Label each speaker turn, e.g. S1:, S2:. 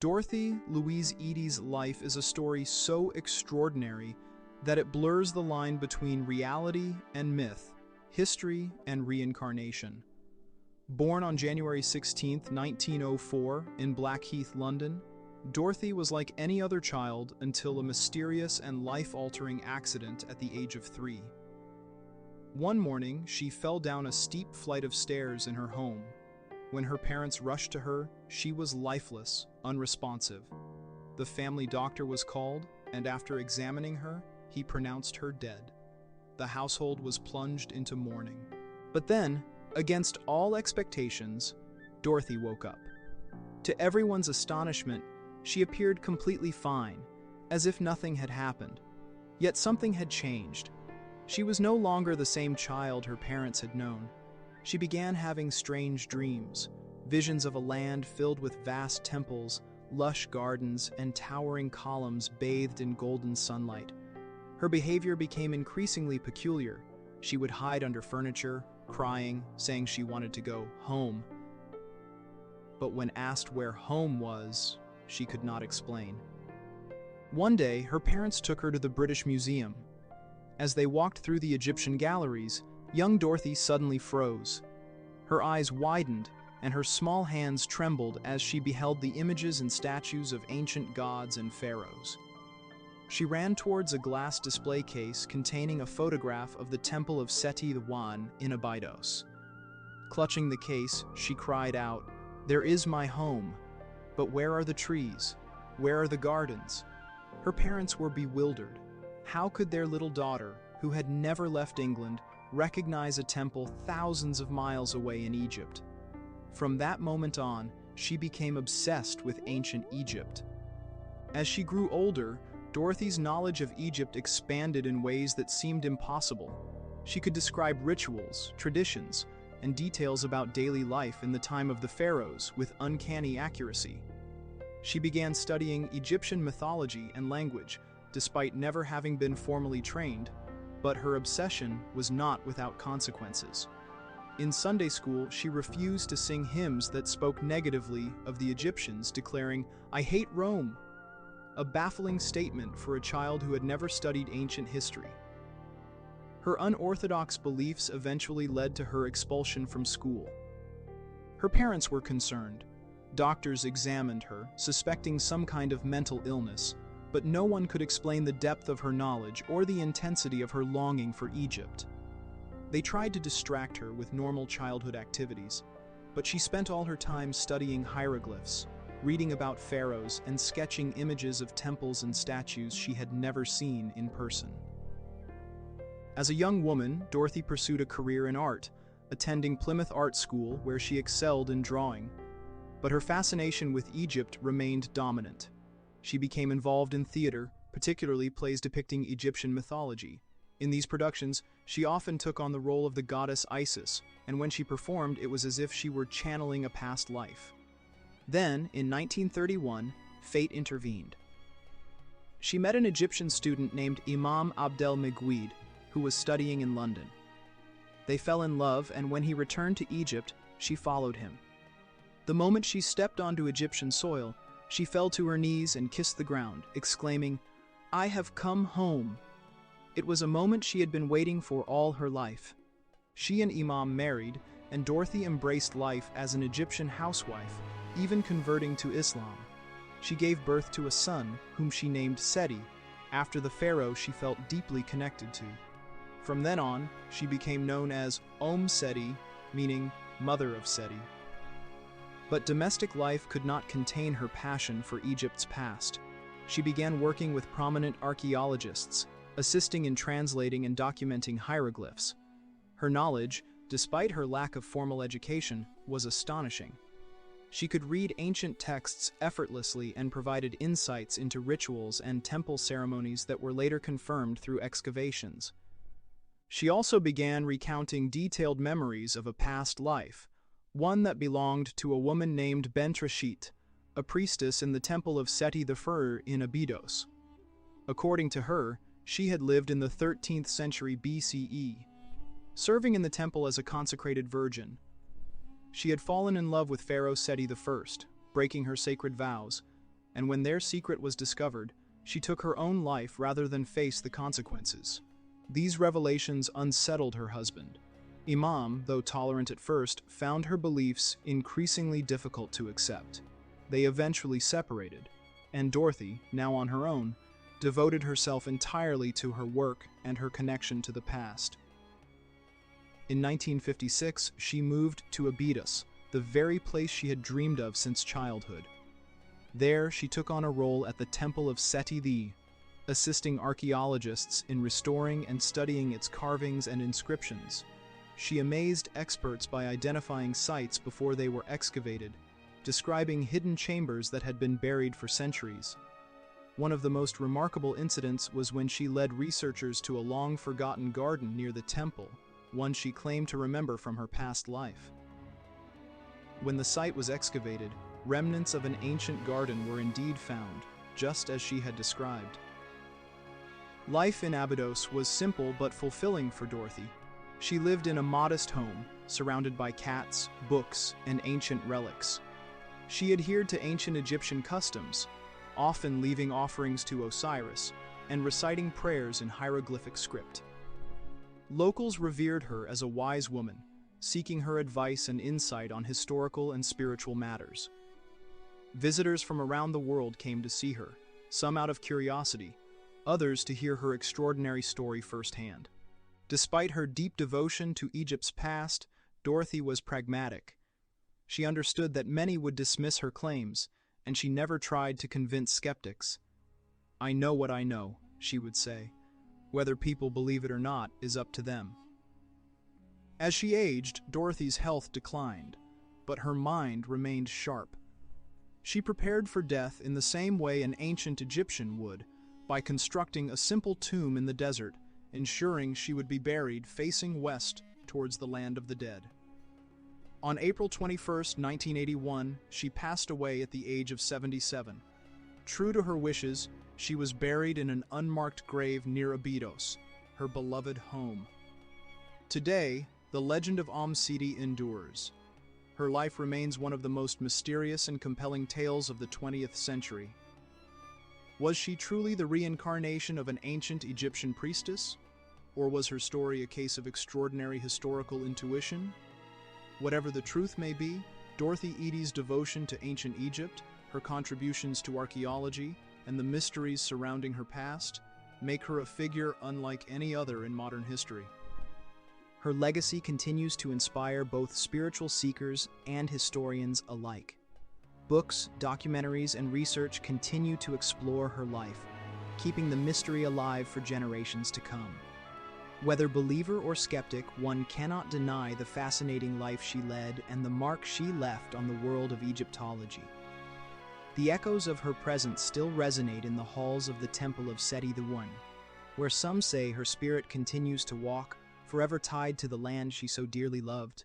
S1: Dorothy Louise Eady's life is a story so extraordinary that it blurs the line between reality and myth, history and reincarnation. Born on January 16, 1904, in Blackheath, London, Dorothy was like any other child until a mysterious and life-altering accident at the age of 3. One morning, she fell down a steep flight of stairs in her home. When her parents rushed to her, she was lifeless, unresponsive. The family doctor was called, and after examining her, he pronounced her dead. The household was plunged into mourning. But then, against all expectations, Dorothy woke up. To everyone's astonishment, she appeared completely fine, as if nothing had happened. Yet something had changed. She was no longer the same child her parents had known. She began having strange dreams, visions of a land filled with vast temples, lush gardens, and towering columns bathed in golden sunlight. Her behavior became increasingly peculiar. She would hide under furniture, crying, saying she wanted to go home. But when asked where home was, she could not explain. One day, her parents took her to the British Museum. As they walked through the Egyptian galleries, young Dorothy suddenly froze. Her eyes widened, and her small hands trembled as she beheld the images and statues of ancient gods and pharaohs. She ran towards a glass display case containing a photograph of the Temple of Seti I in Abydos. Clutching the case, she cried out, "There is my home! But where are the trees? Where are the gardens?" Her parents were bewildered. How could their little daughter, who had never left England, recognize a temple thousands of miles away in Egypt? From that moment on, she became obsessed with ancient Egypt. As she grew older, Dorothy's knowledge of Egypt expanded in ways that seemed impossible. She could describe rituals, traditions, and details about daily life in the time of the pharaohs with uncanny accuracy. She began studying Egyptian mythology and language, despite never having been formally trained, but her obsession was not without consequences. In Sunday school, she refused to sing hymns that spoke negatively of the Egyptians, declaring, "I hate Rome," a baffling statement for a child who had never studied ancient history. Her unorthodox beliefs eventually led to her expulsion from school. Her parents were concerned. Doctors examined her, suspecting some kind of mental illness, but no one could explain the depth of her knowledge or the intensity of her longing for Egypt. They tried to distract her with normal childhood activities, but she spent all her time studying hieroglyphs, reading about pharaohs, and sketching images of temples and statues she had never seen in person. As a young woman, Dorothy pursued a career in art, attending Plymouth Art School where she excelled in drawing. But her fascination with Egypt remained dominant. She became involved in theater, particularly plays depicting Egyptian mythology. In these productions, she often took on the role of the goddess Isis, and when she performed, it was as if she were channeling a past life. Then, in 1931, fate intervened. She met an Egyptian student named Imam Abdel Meguid, who was studying in London. They fell in love, and when he returned to Egypt, she followed him. The moment she stepped onto Egyptian soil, she fell to her knees and kissed the ground, exclaiming, "I have come home." It was a moment she had been waiting for all her life. She and Imam married, and Dorothy embraced life as an Egyptian housewife, even converting to Islam. She gave birth to a son, whom she named Seti, after the pharaoh she felt deeply connected to. From then on, she became known as Omm Sety, meaning Mother of Seti. But domestic life could not contain her passion for Egypt's past. She began working with prominent archaeologists, assisting in translating and documenting hieroglyphs. Her knowledge, despite her lack of formal education, was astonishing. She could read ancient texts effortlessly and provided insights into rituals and temple ceremonies that were later confirmed through excavations. She also began recounting detailed memories of a past life, one that belonged to a woman named Bentreshyt, a priestess in the Temple of Seti I in Abydos. According to her, she had lived in the 13th century BCE, serving in the temple as a consecrated virgin. She had fallen in love with Pharaoh Seti I, breaking her sacred vows, and when their secret was discovered, she took her own life rather than face the consequences. These revelations unsettled her husband. Imam, though tolerant at first, found her beliefs increasingly difficult to accept. They eventually separated, and Dorothy, now on her own, devoted herself entirely to her work and her connection to the past. In 1956, she moved to Abydos, the very place she had dreamed of since childhood. There, she took on a role at the Temple of Seti I, assisting archaeologists in restoring and studying its carvings and inscriptions. She amazed experts by identifying sites before they were excavated, describing hidden chambers that had been buried for centuries. One of the most remarkable incidents was when she led researchers to a long-forgotten garden near the temple, one she claimed to remember from her past life. When the site was excavated, remnants of an ancient garden were indeed found, just as she had described. Life in Abydos was simple but fulfilling for Dorothy. She lived in a modest home, surrounded by cats, books, and ancient relics. She adhered to ancient Egyptian customs, often leaving offerings to Osiris and reciting prayers in hieroglyphic script. Locals revered her as a wise woman, seeking her advice and insight on historical and spiritual matters. Visitors from around the world came to see her, some out of curiosity, others to hear her extraordinary story firsthand. Despite her deep devotion to Egypt's past, Dorothy was pragmatic. She understood that many would dismiss her claims, and she never tried to convince skeptics. "I know what I know," she would say. "Whether people believe it or not is up to them." As she aged, Dorothy's health declined, but her mind remained sharp. She prepared for death in the same way an ancient Egyptian would, by constructing a simple tomb in the desert, ensuring she would be buried facing west towards the land of the dead. On April 21, 1981, she passed away at the age of 77. True to her wishes, she was buried in an unmarked grave near Abydos, her beloved home. Today, the legend of Omm Sety endures. Her life remains one of the most mysterious and compelling tales of the 20th century. Was she truly the reincarnation of an ancient Egyptian priestess? Or was her story a case of extraordinary historical intuition? Whatever the truth may be, Dorothy Eady's devotion to ancient Egypt, her contributions to archaeology, and the mysteries surrounding her past make her a figure unlike any other in modern history. Her legacy continues to inspire both spiritual seekers and historians alike. Books, documentaries, and research continue to explore her life, keeping the mystery alive for generations to come. Whether believer or skeptic, one cannot deny the fascinating life she led and the mark she left on the world of Egyptology. The echoes of her presence still resonate in the halls of the Temple of Seti I, where some say her spirit continues to walk, forever tied to the land she so dearly loved.